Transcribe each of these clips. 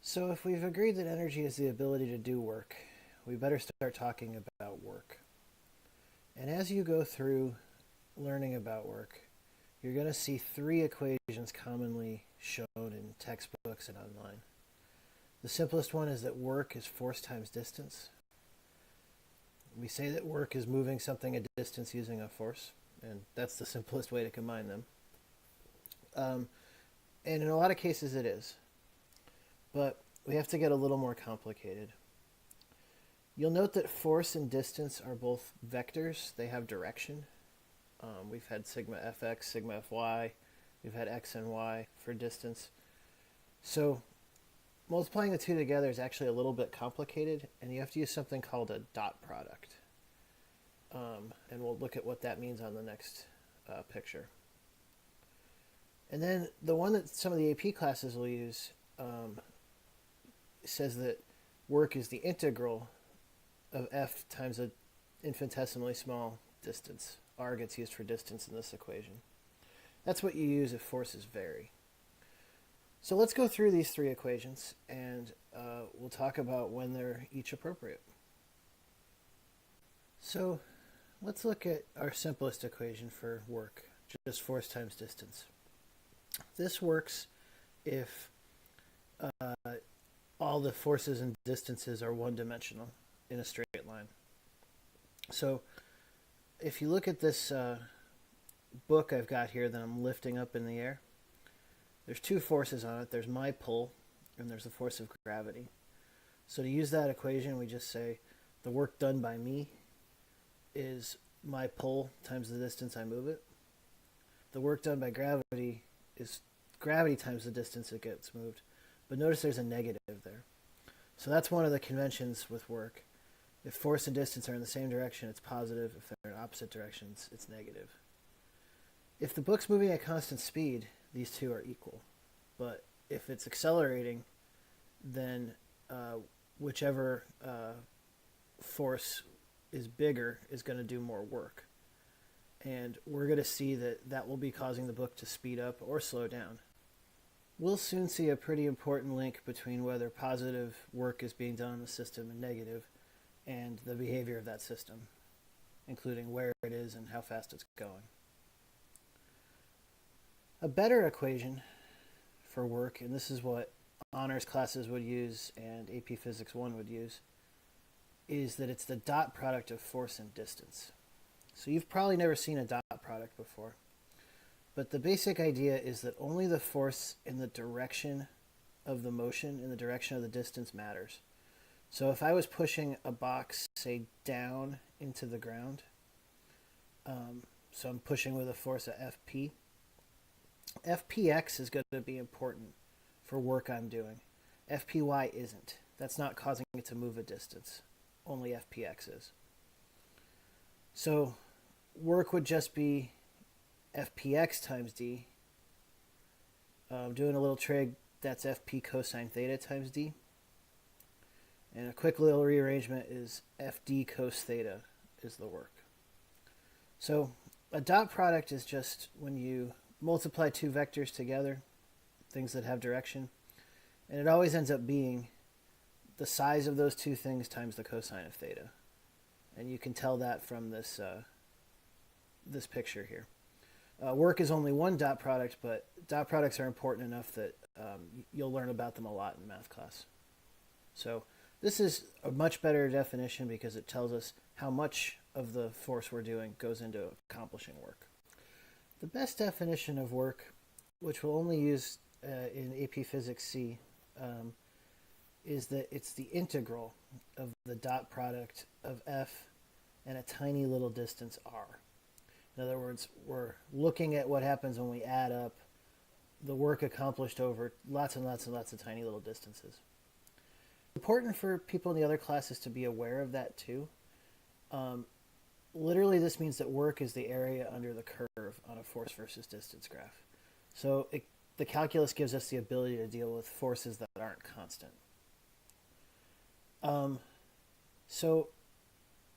So if we've agreed that energy is the ability to do work, we better start talking about work. And as you go through learning about work, you're going to see three equations commonly shown in textbooks and online. The simplest one is that work is force times distance. We say that work is moving something a distance using a force, and that's the simplest way to combine them. And in a lot of cases it is. But we have to get a little more complicated. You'll note that force and distance are both vectors. They have direction. We've had sigma fx, sigma fy. We've had x and y for distance. So multiplying the two together is actually a little bit complicated, and you have to use something called a dot product. And we'll look at what that means on the next picture. And then the one that some of the AP classes will use says that work is the integral of f times an infinitesimally small distance. R gets used for distance in this equation. That's what you use if forces vary. So let's go through these three equations, and we'll talk about when they're each appropriate. So let's look at our simplest equation for work, just force times distance. This works if all the forces and distances are one-dimensional in a straight line. So if you look at this book I've got here that I'm lifting up in the air, there's two forces on it. There's my pull, and there's the force of gravity. So to use that equation, we just say the work done by me is my pull times the distance I move it. The work done by gravity is gravity times the distance it gets moved. But notice there's a negative there. So that's one of the conventions with work. If force and distance are in the same direction, it's positive. If they're in opposite directions, it's negative. If the book's moving at constant speed, these two are equal. But if it's accelerating, then whichever force is bigger is going to do more work. And we're going to see that that will be causing the book to speed up or slow down. We'll soon see a pretty important link between whether positive work is being done in the system and negative, and the behavior of that system, including where it is and how fast it's going. A better equation for work, and this is what honors classes would use and AP Physics 1 would use, is that it's the dot product of force and distance. So you've probably never seen a dot product before. But the basic idea is that only the force in the direction of the motion, in the direction of the distance, matters. So if I was pushing a box, say, down into the ground, so I'm pushing with a force of Fp, Fpx is going to be important for work I'm doing. Fpy isn't. That's not causing it to move a distance. Only Fpx is. So work would just be Fpx times d. Doing a little trig, that's Fp cosine theta times d. And a quick little rearrangement is Fd cos theta is the work. So a dot product is just when you multiply two vectors together, things that have direction, and it always ends up being the size of those two things times the cosine of theta. And you can tell that from this this picture here. Work is only one dot product, but dot products are important enough that you'll learn about them a lot in math class. So this is a much better definition because it tells us how much of the force we're doing goes into accomplishing work. The best definition of work, which we'll only use in AP Physics C, is that it's the integral of the dot product of F and a tiny little distance r. In other words, we're looking at what happens when we add up the work accomplished over lots and lots and lots of tiny little distances. Important for people in the other classes to be aware of that too. Literally, this means that work is the area under the curve on a force versus distance graph. So the calculus gives us the ability to deal with forces that aren't constant. So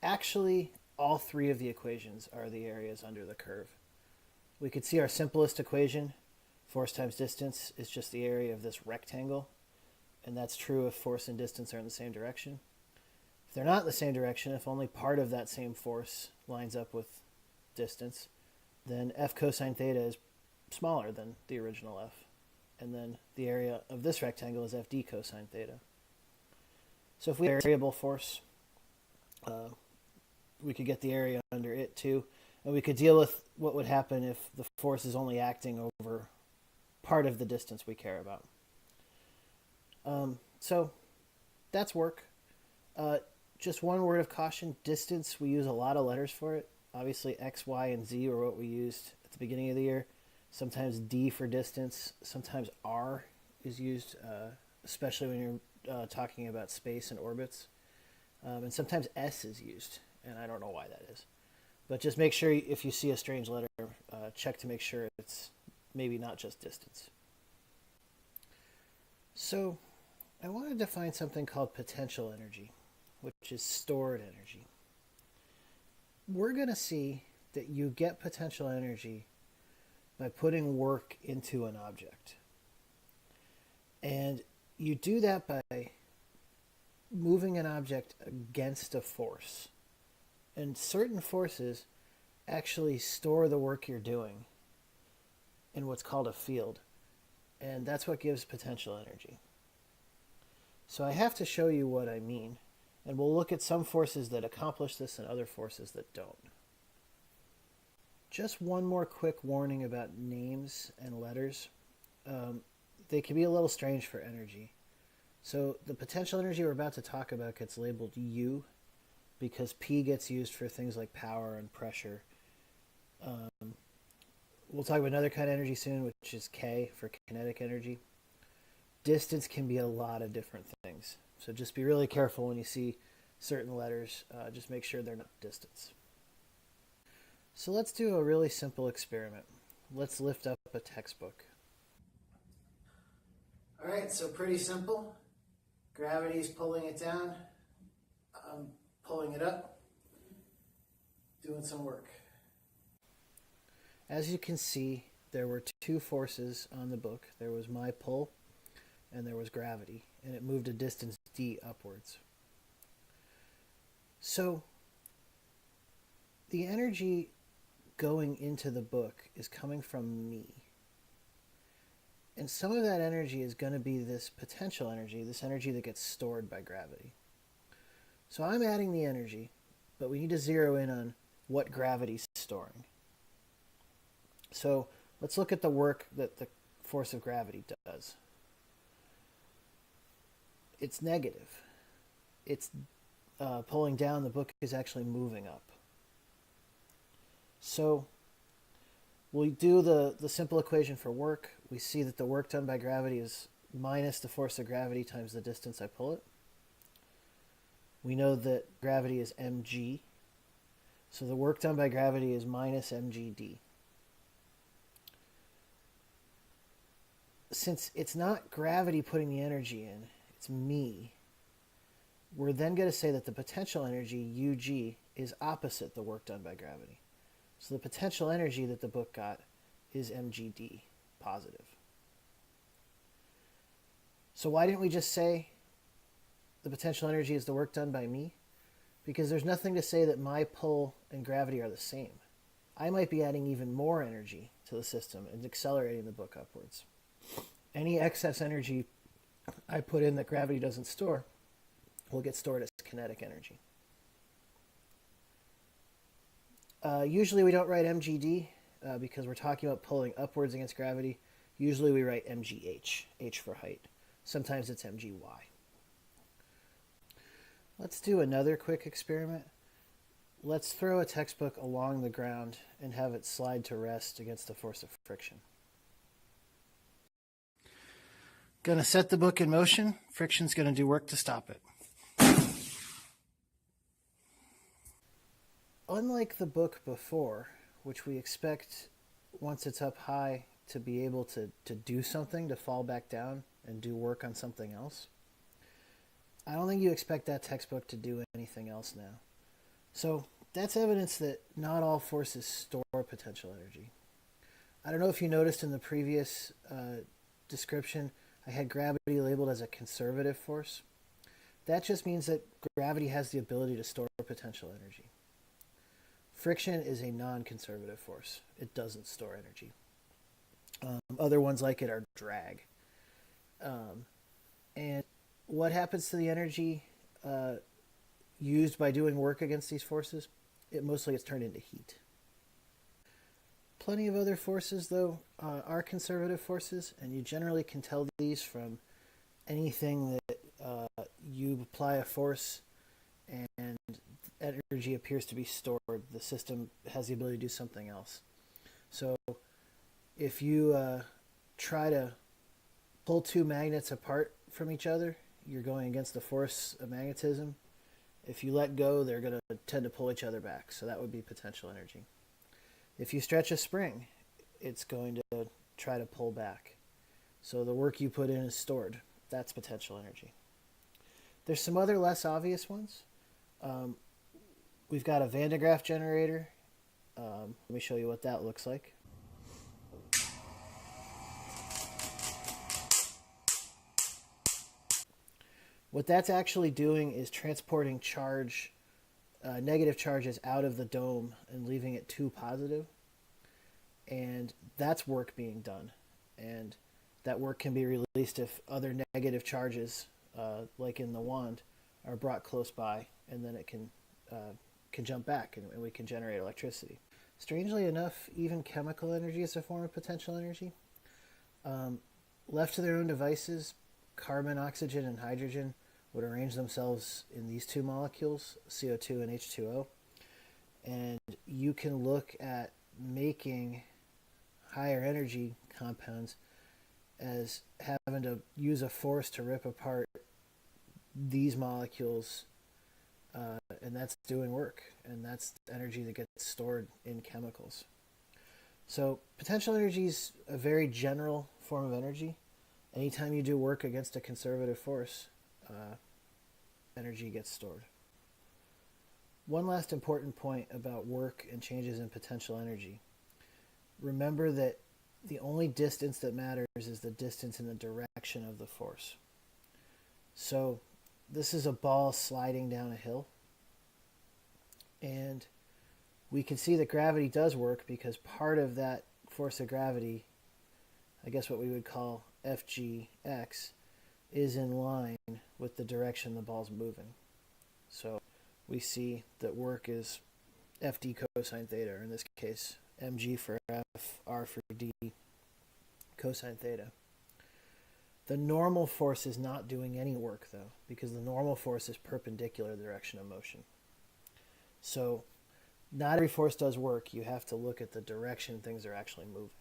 actually, all three of the equations are the areas under the curve. We could see our simplest equation, force times distance, is just the area of this rectangle. and that's true if force and distance are in the same direction. If they're not in the same direction, if only part of that same force lines up with distance, then F cosine theta is smaller than the original F. And then the area of this rectangle is FD cosine theta. So if we have a variable force, we could get the area under it too. And we could deal with what would happen if the force is only acting over part of the distance we care about. So that's work. Just one word of caution, distance, we use a lot of letters for it. Obviously X, Y, and Z are what we used at the beginning of the year. Sometimes D for distance, sometimes R is used, especially when you're talking about space and orbits. And sometimes S is used, and I don't know why that is. But just make sure if you see a strange letter, check to make sure it's maybe not just distance. So I want to define something called potential energy, which is stored energy. We're going to see that you get potential energy by putting work into an object. And you do that by moving an object against a force. And certain forces actually store the work you're doing in what's called a field. And that's what gives potential energy. So I have to show you what I mean. And we'll look at some forces that accomplish this and other forces that don't. Just one more quick warning about names and letters. They can be a little strange for energy. So the potential energy we're about to talk about gets labeled U because P gets used for things like power and pressure. We'll talk about another kind of energy soon, which is K for kinetic energy. Distance can be a lot of different things. So just be really careful when you see certain letters. Just make sure they're not distance. So let's do a really simple experiment. Let's lift up a textbook. All right, so pretty simple. Gravity's pulling it down. I'm pulling it up. Doing some work. As you can see, there were two forces on the book. There was my pull and there was gravity, and it moved a distance d upwards. So the energy going into the book is coming from me. And some of that energy is going to be this potential energy, this energy that gets stored by gravity. So I'm adding the energy, but we need to zero in on what gravity's storing. So let's look at the work that the force of gravity does. It's negative. It's pulling down. The book is actually moving up. So we'll do the simple equation for work. We see that the work done by gravity is minus the force of gravity times the distance I pull it. We know that gravity is mg. So the work done by gravity is minus mgd. Since it's not gravity putting the energy in, it's me, we're then going to say that the potential energy, UG, is opposite the work done by gravity. So the potential energy that the book got is mgd, positive. So why didn't we just say the potential energy is the work done by me? Because there's nothing to say that my pull and gravity are the same. I might be adding even more energy to the system and accelerating the book upwards. Any excess energy I put in that gravity doesn't store will get stored as kinetic energy. Usually we don't write mgd because we're talking about pulling upwards against gravity. Usually we write mgh, h for height. Sometimes it's mgy. Let's do another quick experiment. Let's throw a textbook along the ground and have it slide to rest against the force of friction. Going to set the book in motion. Friction's going to do work to stop it. Unlike the book before, which we expect once it's up high to be able to do something, to fall back down and do work on something else, I don't think you expect that textbook to do anything else now. So that's evidence that not all forces store potential energy. I don't know if you noticed in the previous description, I had gravity labeled as a conservative force. That just means that gravity has the ability to store potential energy. Friction is a non-conservative force. It doesn't store energy. Other ones like it are drag. And what happens to the energy used by doing work against these forces? It mostly gets turned into heat. Plenty of other forces, though, are conservative forces, and you generally can tell these from anything that you apply a force and energy appears to be stored. The system has the ability to do something else. So if you try to pull two magnets apart from each other, you're going against the force of magnetism. If you let go, they're going to tend to pull each other back. So that would be potential energy. If you stretch a spring, it's going to try to pull back. So the work you put in is stored. That's potential energy. There's some other less obvious ones. We've got a Van de Graaff generator. Let me show you what that looks like. What that's actually doing is transporting charge, negative charges out of the dome and leaving it to positive. And that's work being done. And that work can be released if other negative charges, like in the wand, are brought close by, and then it can jump back, and we can generate electricity. Strangely enough, even chemical energy is a form of potential energy. Left to their own devices, carbon, oxygen, and hydrogen would arrange themselves in these two molecules, CO2 and H2O. And you can look at making higher energy compounds as having to use a force to rip apart these molecules, and that's doing work, and that's energy that gets stored in chemicals. So potential energy is a very general form of energy. Anytime you do work against a conservative force, energy gets stored. One last important point about work and changes in potential energy. Remember that the only distance that matters is the distance in the direction of the force. So this is a ball sliding down a hill. And we can see that gravity does work because part of that force of gravity, I guess what we would call FGX, is in line with the direction the ball's moving. So we see that work is FD cosine theta, or in this case, mg for F, R for D, cosine theta. The normal force is not doing any work, though, because the normal force is perpendicular to the direction of motion. So not every force does work. You have to look at the direction things are actually moving.